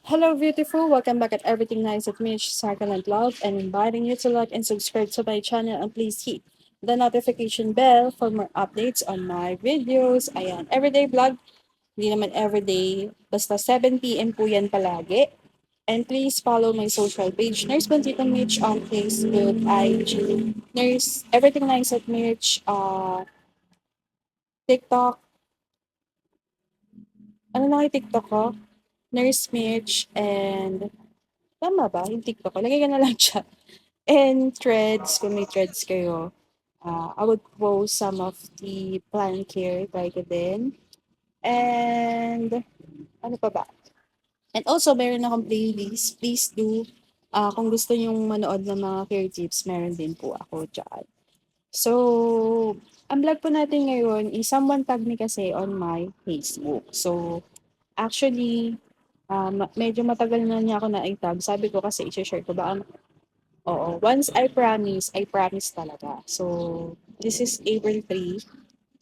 Hello, beautiful. Welcome back at Everything Nice at Mitch, Cycle and Love, and inviting you to like and subscribe to my channel and please hit the notification bell for more updates on my videos. Ayan, everyday vlog. Hindi naman everyday, basta 7 p.m. po yan palagi. And please follow my social page, Nurse Bandita Mitch on Facebook, IG, Nurse Everything Nice at Mitch, TikTok. Ano na yung TikTok ko? Nurse Mitch, and tama ba? Yung TikTok ko. Lagay ka na lang siya. And threads, kung may threads kayo, I would post some of the plant care try ko din. And ano pa ba? And also, meron akong playlist. Please do. Kung gusto nyong manood ng mga care tips, meron din po ako dyan. So, ang vlog po natin ngayon is someone tag me kasi on my Facebook. So, actually, medyo matagal na niya ako na i-tag. Sabi ko kasi i-share ko ba ang oo. Once I promise talaga. So, this is April 3.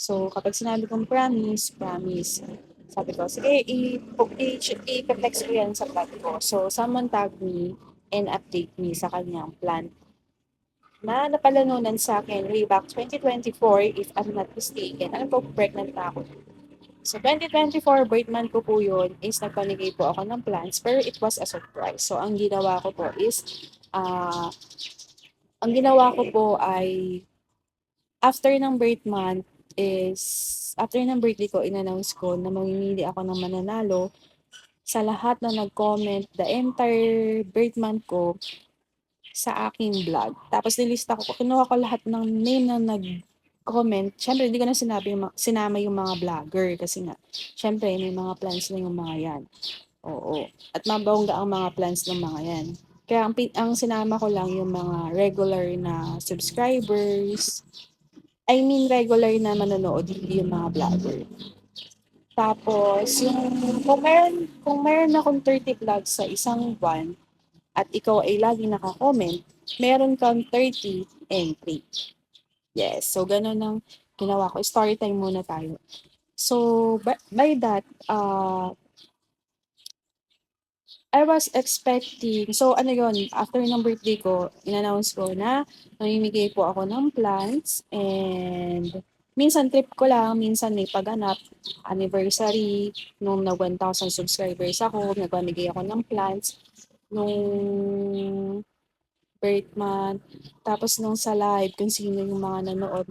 So, kapag sinabi kong promise, promise. Sabi ko, sige, i-flex ko yan sa vlog ko. So, someone tag me and update me sa kanyang plan na napalanunan sa akin way back 2024, if I'm not mistaken. Alam ko, pregnant na ako. So, 2024, birth month ko po yun, is nagpamigay po ako ng plans, pero it was a surprise. So, ang ginawa ko po is, ah, ang ginawa ko po ay after ng birth month is after ng birthday ko, in-announce ko na mamimili ako ng mananalo sa lahat na nag-comment the entire birth month ko sa aking vlog. Tapos nilista ko, kinuha ko lahat ng name na nag-comment. Siyempre, hindi ko na sinama yung mga vlogger kasi nga, siyempre, may mga plans na yung mga yan. Oo. At mabongga ang mga plans ng mga yan. Kaya ang sinama ko lang yung mga regular na subscribers. I mean regular na manonood, hindi yung mga vlogger. Tapos, kung meron akong 30 vlogs sa isang buwan at ikaw ay lagi naka-comment, meron kang 30 entry. Yes, so ganun ang ginawa ko. Story time muna tayo. So, by that, I was expecting, so ano yon after ng birthday ko, in-announce ko na namimigay po ako ng plants and minsan trip ko lang, minsan may paganap, anniversary, nung na 1,000 subscribers ako, nagpamigay ako ng plants, nung birth month, tapos nung sa live, kung sino yung mga nanood,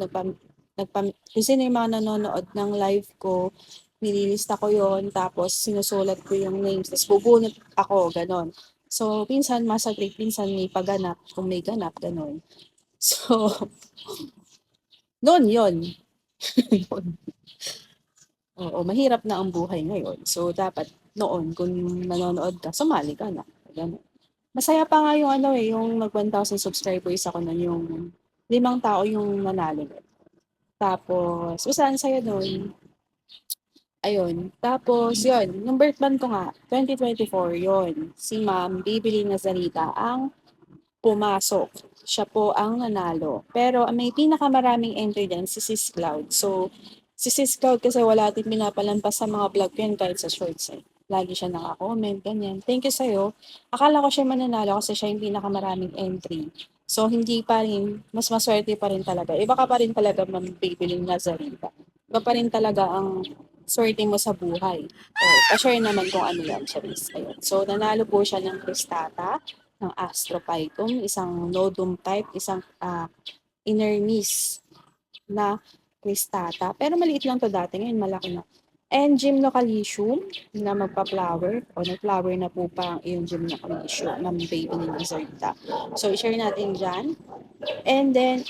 kung sino yung mga nanonood ng live ko, nililista ko yon tapos sinusulat ko yung names, tapos bubunot ako, ganon. So, pinsan masaglit, pinsan may paganap, kung may ganap, ganon. So, noon yon Oo, mahirap na ang buhay ngayon. So, dapat noon, kung nanonood ka, sumali ka na. Ganon. Masaya pa nga yung ano eh, yung mag 1,000 subscribers ako nun, yung 5 tao yung nanalo. Tapos, basta ang saya nun. Ayun. Tapos, yun. Nung birth month ko nga, 2024, yun. Si Ma'am Bibili Nazarita ang pumasok. Siya po ang nanalo. Pero may pinakamaraming entry din si Sis Cloud. So, si Sis Cloud kasi wala din pinapalampas sa mga vlog ko yan kahit sa shorts eh. Lagi siya naka-comment, ganyan. Thank you sa'yo. Akala ko siya mananalo kasi siya yung pinakamaraming entry. So, hindi pa rin, mas maswerte pa rin talaga. Iba ka pa rin talaga mabibiling Nazarita. Iba pa rin talaga ang swerte mo sa buhay. O, pa-share naman kung ano yan, Charis. Ayun. So, nanalo po siya ng Cristata ng Astrophytum, isang nodum type, isang inermis na cristata. Pero maliit lang to dati, ngayon malaki na. And gymnocalcium na magpa-flower o nag-flower na po pa ang iyong gymnocalcium ng baby ni Lizarda. So, i-share natin dyan. And then,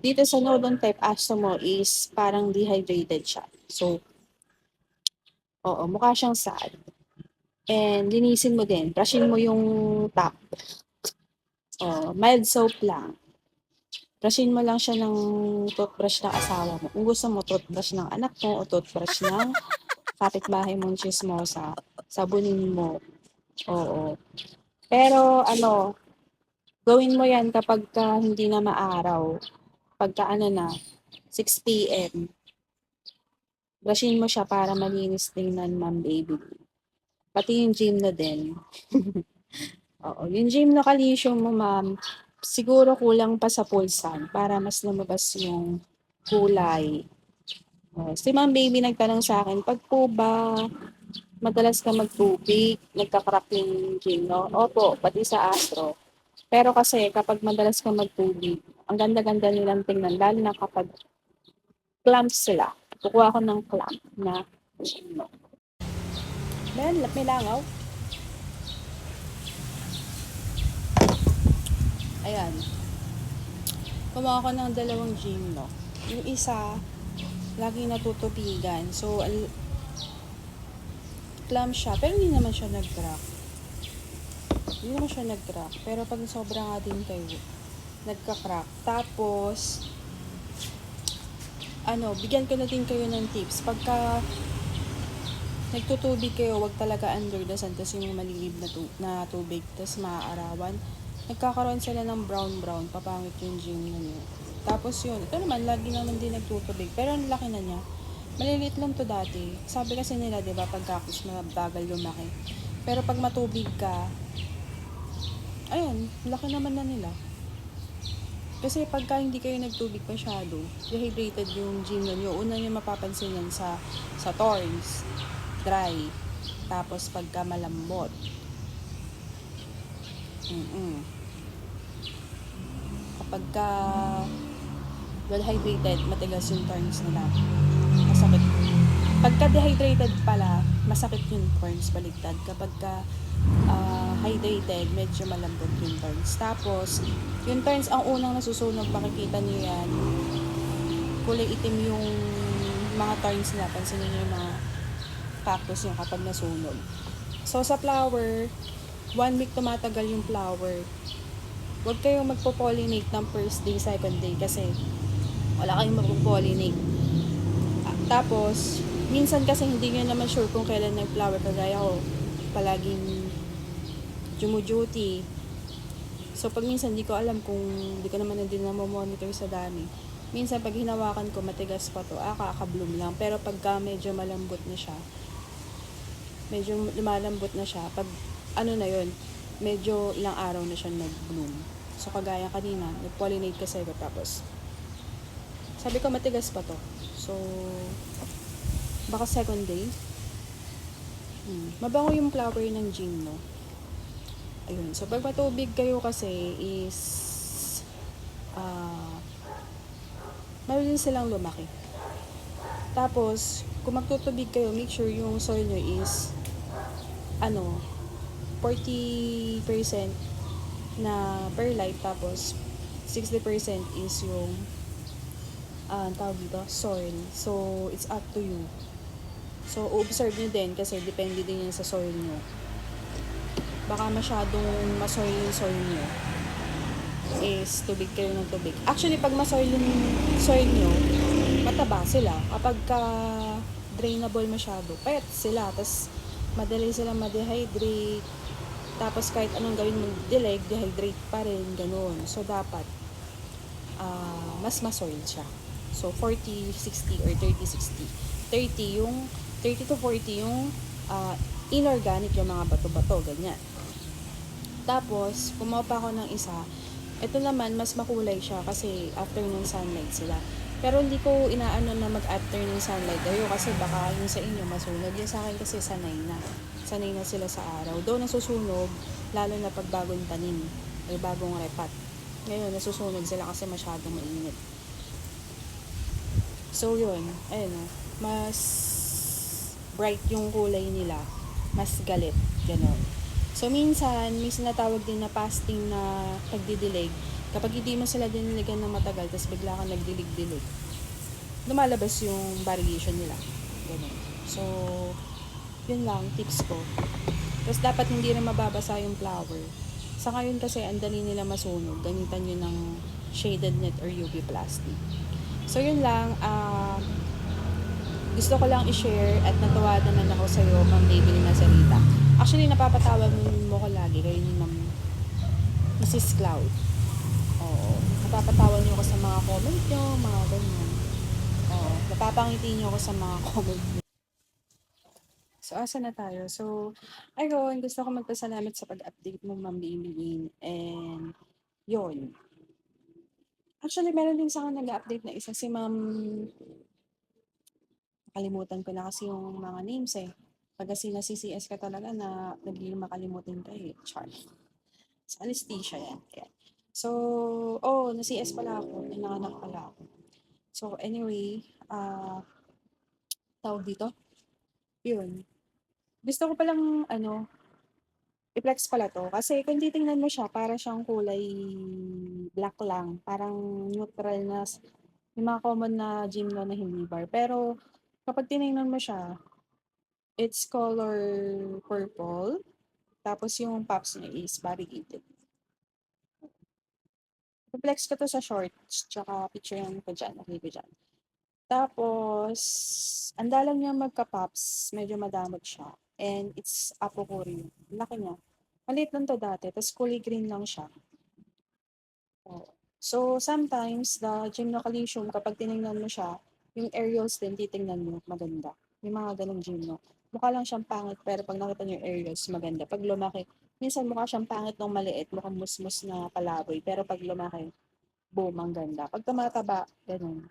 dito sa nodum type astomo is parang dehydrated siya. So, oo, mukha siyang sad. And linisin mo din. Brushin mo yung top. Mild soap lang. Brushin mo lang siya ng toothbrush ng asawa mo. Kung gusto mo, toothbrush ng anak mo o toothbrush ng kapitbahay mong chismosa. Sabunin mo. Oo. Pero ano, gawin mo yan kapag hindi na maaraw. Pagka ano na, 6 p.m. Brushin mo siya para malinis tingnan, ma'am baby. Pati yung gym na din. Oo, yung gym na calcium mo ma'am, siguro kulang pa sa pulsan para mas lumabas yung kulay. Si ma'am baby nagtanong sa akin, "Pag po ba madalas ka magtubig, nagka-crack yung gym 'no?" Opo, pati sa Astro. Pero kasi kapag madalas kang magtubig, ang ganda-ganda nilang tingnan lalo na kapag clamp sila. Kukuha ako ng clamp na gym 'no. May langaw? Ayan, kumuha ako ng dalawang gym 'no. Yung isa, laging natutubigan. So, clamp siya, pero hindi naman siya nag-crack. Hindi naman siya nag-crack. Pero pag sobra nga din kayo, nagka-crack. Tapos, bigyan ko na din kayo ng tips. Pagka nagtutubig kayo, wag talaga under the sun, tas yung malilib na tubig, tas maaarawan. Nagkakaroon sila ng brown-brown, papangit yung gym nyo. Tapos yun, ito naman, lagi naman din nagtutubig, pero ang laki na niya. Maliliit lang to dati. Sabi kasi nila, di ba, pag cactus, mabagal lumaki. Pero pag matubig ka, ayun, laki naman na nila. Kasi pagka hindi kayo nagtubig masyado, dehydrated yung gym nyo. Una nyo mapapansin yan sa thorns, dry, tapos pagka malambot. Kapagka well hydrated, matigas yung thorns nila. Masakit. Pagka dehydrated pala, masakit yung thorns, baligtad. Kapagka hydrated, medyo malambot yung thorns. Tapos, yung thorns, ang unang nasusunog, makikita nyo yan, kulay itim yung mga thorns nila. Pansinin nyo yung mga cactus yung kapag nasunog. So, sa flower, 1 week tumatagal yung flower. Huwag kayong magpo-pollinate ng first day, second day kasi wala kayong magpo-pollinate. Tapos, minsan kasi hindi nyo naman sure kung kailan nag-flower. Kagaya ko, palaging duty. So, pag minsan, hindi ko alam kung hindi ko naman din monitor sa dami. Minsan, pag hinawakan ko, matigas pa to. Kakabloom lang. Pero pagka medyo malambot na siya, medyo lumalambot na siya, pag na yun, medyo ilang araw na siya nag-bloom. So, kagaya kanina, nag-pollinate kasi ako, tapos sabi ko matigas pa to. So, baka second day. Mabango yung flower ng gin, no? Ayun. So, pag matubig kayo kasi is mabilis silang lumaki. Tapos, kung magtutubig kayo, make sure yung soil nyo is 40% na perlite, tapos 60% is yung tawag dito, soil. So, it's up to you. So, observe nyo din kasi depende din yan sa soil nyo. Baka masyadong masoil yung soil nyo, is tubig kayo ng tubig. Actually, pag masoil yung soil nyo, mataba sila. Kapag drainable masyado, payat sila. Tapos, madali silang ma-dehydrate. Tapos, kahit anong gawin mo, dehydrate pa rin. Ganun. So, dapat, mas masoil siya. So, 40-60 or 30-60. 30 to 40 yung inorganic, yung mga bato-bato, ganyan. Tapos, kumuha pa ako ng isa. Ito naman, mas makulay siya kasi afternoon sunlight sila. Pero hindi ko inaano na mag-afternoon sunlight dayo kasi baka yung sa inyo masunog. Yung sa akin kasi sanay na. Sanay na sila sa araw. Though nasusunog, lalo na pag bagong tanim ay bagong repat. Ngayon, nasusunog sila kasi masyadong mainit. So, yun. Ayun, mas bright yung kulay nila. Mas galit. Ganon. So, minsan, may sinatawag din na fasting na pagdidilig. Kapag hindi mo sila diniligan ng matagal, tapos bigla kang nagdilig-dilig, lumalabas yung variation nila. Ganun. So, yun lang, tips ko. Tapos, dapat hindi rin mababasa yung flower. Sa ngayon kasi, ang dali nila masunog. Gamitan nyo ng shaded net or UV plastic. So, yun lang. Gusto ko lang i-share at natawa naman ako sa'yo, Ma'am Baby ni Nazarita. Actually, napapatawa mo ko lagi kayo ni Mrs. Cloud. Oo. Napapatawa niyo ako sa mga comment niyo, mga ganyan. Oo. Napapangiti niyo ako sa mga comment niyo. So, asa na tayo? So, ayun, gusto ko magpasalamat sa pag-update mo, Ma'am Maybelline, and yun. Actually, meron din sa'kin nag-a-update na isa, si Ma'am nakalimutan ko na kasi yung mga names, eh. 'Pag kasi nasi-CS ka talaga na nagiging makalimutin ka, eh, char. Sa anesthesia 'yan, ayan. So, na-CS pala ako, pinanganak pala ako. So, anyway, tawag dito? Yun, gusto ko palang ano, i-flex pala 'to kasi kung titingnan mo siya para siyang kulay black lang, parang neutral na yung mga common na Gymno na hindi bar. Pero kapag tinignan mo siya, it's color purple, tapos yung pops niya is variegated. I-flex ko 'to sa shorts, tsaka picturean ko diyan, lagay ko diyan. Tapos ang dalang niyang magka-pops, medyo madamot siya, and it's Apokuri, ang laki niya. Maliit lang 'to dati, tas kulay green lang siya. Oo. So, sometimes the gymnocalcium kapag tinignan mo siya, yung areoles din titingnan mo maganda. May mga gano'ng gymno. Mukha lang siyang pangit pero 'pag nakita niyo yung areoles maganda. 'Pag lumaki, minsan mukha siyang pangit nung maliit, mukhang musmus na palaboy, pero 'pag lumaki, boom, ang ganda. 'Pag tumataba, gano'n.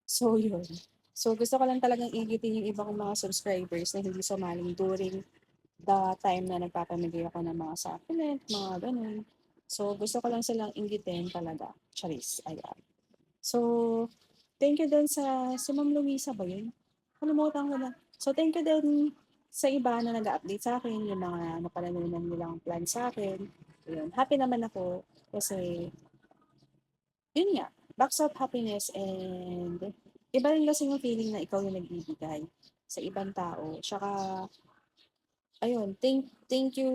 So, yun. So, gusto ko lang talagang inggitin yung iba kong mga subscribers na hindi sumaling during the time na nagpapamigay ako ng mga supplement, mga gano'n. So, gusto ko lang silang inggitin talaga. Charis, ayan. So, thank you din sa si Ma'am Luisa ba yun? Kalimutan ko na. So, thank you din sa iba na nag-a-update sa akin, yung mga napanalunan nilang plan sa akin. Ayun, happy naman ako kasi yun nga, box of happiness, and iba rin kasi yung feeling na ikaw yung nagbibigay sa ibang tao. Tsaka, ayun, thank you,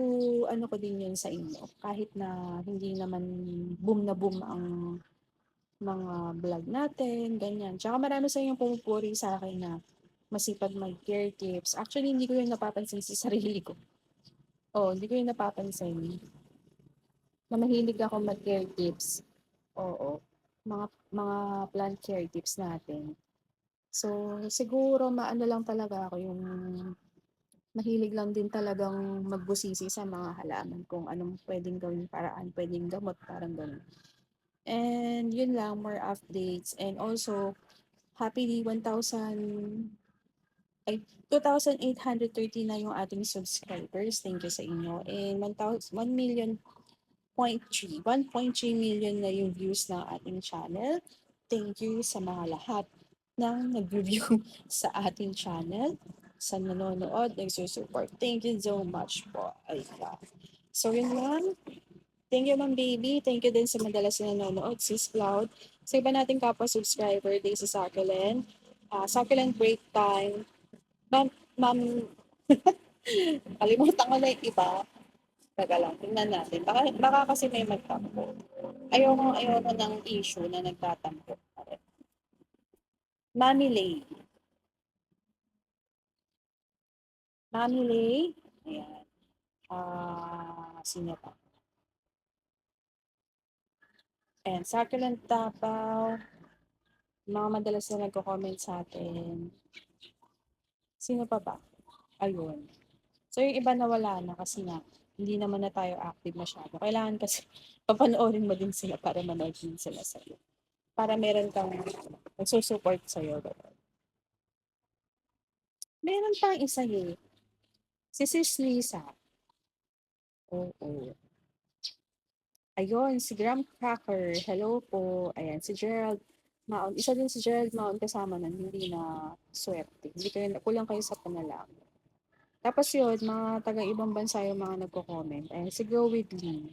ano ko din yun sa inyo. Kahit na hindi naman boom na boom ang mga vlog natin, ganyan. Tsaka marami sa inyong pumupuri sa akin na masipag mag-care tips. Actually, hindi ko yun napapansin sa sarili ko. Oo, hindi ko yun napapansin na mahilig ako mag-care tips. Oo, mga plant care tips natin. So, siguro maano lang talaga ako yung mahilig lang din talagang magbusisi sa mga halaman kung anong puwedeng gawing paraan, puwedeng gamot, parang gano'n. And yun lang, more updates, and also happy 1,000 ay 2,830 na yung ating subscribers. Thank you sa inyo. And 1.3 million na yung views ng ating channel. Thank you sa mga lahat ng nag-review sa ating channel, sa nanonood, nagsusupport. Thank you so much po. Ayan. So, yun lang. Thank you, Ma'am Baby. Thank you din sa madalas na nanonood, Sis Cloud. Sa iba nating kapwa subscriber, Daisy Succulent, Succulent Break Time, Ma'am, kalimutan ko na yung iba. Teka lang, tingnan natin. Baka kasi may magtampo. Ayoko ng issue na nagtatampo. Mami Lay. Mami Lay. Ayan. Sino pa? Ayan, Succulent Tapaw. Mga madalas na nagko-comment sa atin. Sino pa ba? Ayun. So, yung iba nawala na kasi nga, hindi naman na tayo active masyado. Kailangan kasi papanoorin mo din sila para manood din sila sa'yo. Para meron kang nagsusupport sa'yo. Meron pang isa eh. Si Sis Lisa. Oo. Ayun, si Graham Cracker. Hello po. Ayan, si Gerald Maon. Isa din si Gerald Maon kasama nun, hindi na swerte. Hindi kayo, kulang kayo sa panalangin. Tapos yun, mga taga-ibang bansa yung mga nagko-comment. Ayan, si Go With Lee.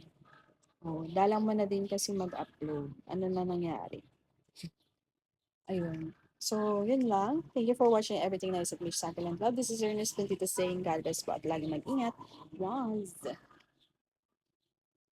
Oh, dalang mo na din kasi mag-upload. Ano na nangyari? Ayun. So, yun lang. Thank you for watching everything na is at Miss Sakil and Love. This is Ernest 22 saying God bless po at lagi mag-ingat. Wow!